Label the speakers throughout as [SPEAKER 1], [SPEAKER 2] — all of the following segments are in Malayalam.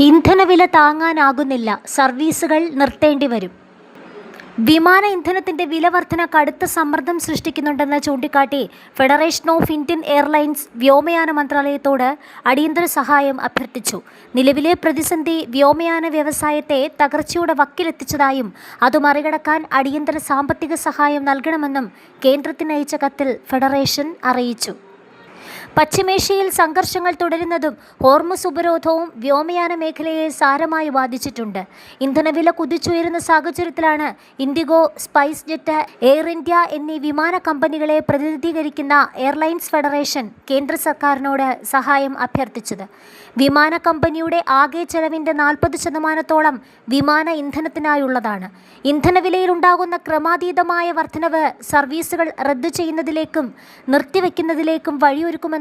[SPEAKER 1] ഇന്ധനവില താങ്ങാനാകുന്നില്ല, സർവീസുകൾ നിർത്തേണ്ടി വരും. വിമാന ഇന്ധനത്തിന്റെ വില വർധന കടുത്ത സമ്മർദ്ദം സൃഷ്ടിക്കുന്നുണ്ടെന്ന് ചൂണ്ടിക്കാട്ടി ഫെഡറേഷൻ ഓഫ് ഇന്ത്യൻ എയർലൈൻസ് വ്യോമയാന മന്ത്രാലയത്തോട് അടിയന്തര സഹായം അഭ്യർത്ഥിച്ചു. നിലവിലെ പ്രതിസന്ധി വ്യോമയാന വ്യവസായത്തെ തകർച്ചയുടെ വക്കിലെത്തിച്ചതായും അത് മറികടക്കാൻ അടിയന്തര സാമ്പത്തിക സഹായം നൽകണമെന്നും കേന്ദ്രത്തിന് അയച്ച കത്തിൽ ഫെഡറേഷൻ അറിയിച്ചു. പശ്ചിമേഷ്യയിൽ സംഘർഷങ്ങൾ തുടരുന്നതും ഹോർമുസ് ഉപരോധവും വ്യോമയാന മേഖലയെ സാരമായി ബാധിച്ചിട്ടുണ്ട്. ഇന്ധനവില കുതിച്ചുയരുന്ന സാഹചര്യത്തിലാണ് IndiGo, spice jet, air India എന്നീ വിമാന കമ്പനികളെ പ്രതിനിധീകരിക്കുന്ന എയർലൈൻസ് ഫെഡറേഷൻ കേന്ദ്ര സർക്കാരിനോട് സഹായം അഭ്യർത്ഥിച്ചത്. വിമാന കമ്പനിയുടെ ആകെ ചെലവിൻ്റെ 40% വിമാന ഇന്ധനത്തിനായുള്ളതാണ്. ഇന്ധനവിലയിലുണ്ടാകുന്ന ക്രമാതീതമായ വർധനവ് സർവീസുകൾ റദ്ദു ചെയ്യുന്നതിലേക്കും നിർത്തിവെക്കുന്നതിലേക്കും വഴിയൊരുക്കുമെന്നാണ്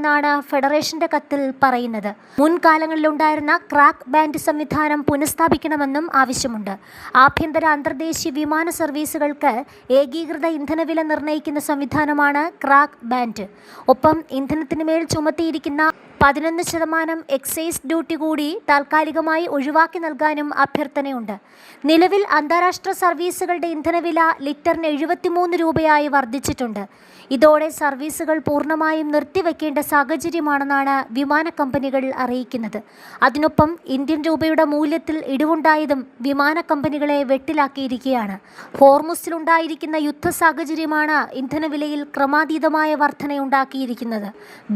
[SPEAKER 1] ഫെഡറേഷന്റെ കത്തിൽ പറയുന്നത്. മുൻകാലങ്ങളിലുണ്ടായിരുന്ന ക്രാക്ക് ബാൻഡ് സംവിധാനം പുനഃസ്ഥാപിക്കണമെന്നും ആവശ്യമുണ്ട്. ആഭ്യന്തര അന്തർദേശീയ വിമാന സർവീസുകൾക്ക് ഏകീകൃത ഇന്ധനവില നിർണ്ണയിക്കുന്ന സംവിധാനമാണ് ക്രാക്ക് ബാൻഡ്. ഒപ്പം ഇന്ധനത്തിന് മേൽ ചുമത്തിയിരിക്കുന്ന 11% എക്സൈസ് ഡ്യൂട്ടി കൂടി താൽക്കാലികമായി ഒഴിവാക്കി നൽകാനും അഭ്യർത്ഥനയുണ്ട്. നിലവിൽ അന്താരാഷ്ട്ര സർവീസുകളുടെ ഇന്ധനവില ലിറ്ററിന് 73 രൂപയായി വർദ്ധിച്ചിട്ടുണ്ട്. ഇതോടെ സർവീസുകൾ പൂർണ്ണമായും നിർത്തിവെക്കേണ്ട സാഹചര്യമാണെന്നാണ് വിമാന കമ്പനികൾ അറിയിക്കുന്നത്. അതിനൊപ്പം ഇന്ത്യൻ രൂപയുടെ മൂല്യത്തിൽ ഇടിവുണ്ടായതും വിമാന കമ്പനികളെ വെട്ടിലാക്കിയിരിക്കുകയാണ്. ഹോർമുസിലുണ്ടായിരിക്കുന്ന യുദ്ധ സാഹചര്യമാണ് ഇന്ധനവിലയിൽ ക്രമാതീതമായ വർധനയുണ്ടാക്കിയിരിക്കുന്നത്.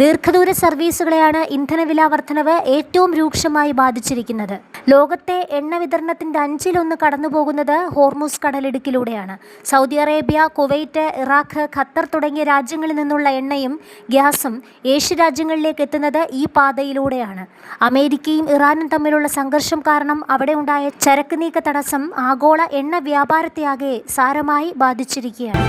[SPEAKER 1] ദീർഘദൂര സർവീസുകളെയാണ് ഇന്ധനവില വർധനവ് ഏറ്റവും രൂക്ഷമായി ബാധിച്ചിരിക്കുന്നത്. ലോകത്തെ എണ്ണ വിതരണത്തിന്റെ 1/5 കടന്നുപോകുന്നത് ഹോർമുസ് കടലിടുക്കിലൂടെയാണ്. Saudi Arabia, Kuwait, Iraq, Qatar തുടങ്ങിയ രാജ്യങ്ങളിൽ നിന്നുള്ള എണ്ണയും ഗ്യാസും ഏഷ്യ രാജ്യങ്ങളിലേക്ക് എത്തുന്നത് ഈ പാതയിലൂടെയാണ്. അമേരിക്കയും ഇറാനും തമ്മിലുള്ള സംഘർഷം കാരണം അവിടെ ഉണ്ടായ ചരക്ക് നീക്ക തടസ്സം ആഗോള എണ്ണ വ്യാപാരത്തെയാകെ സാരമായി ബാധിച്ചിരിക്കുകയാണ്.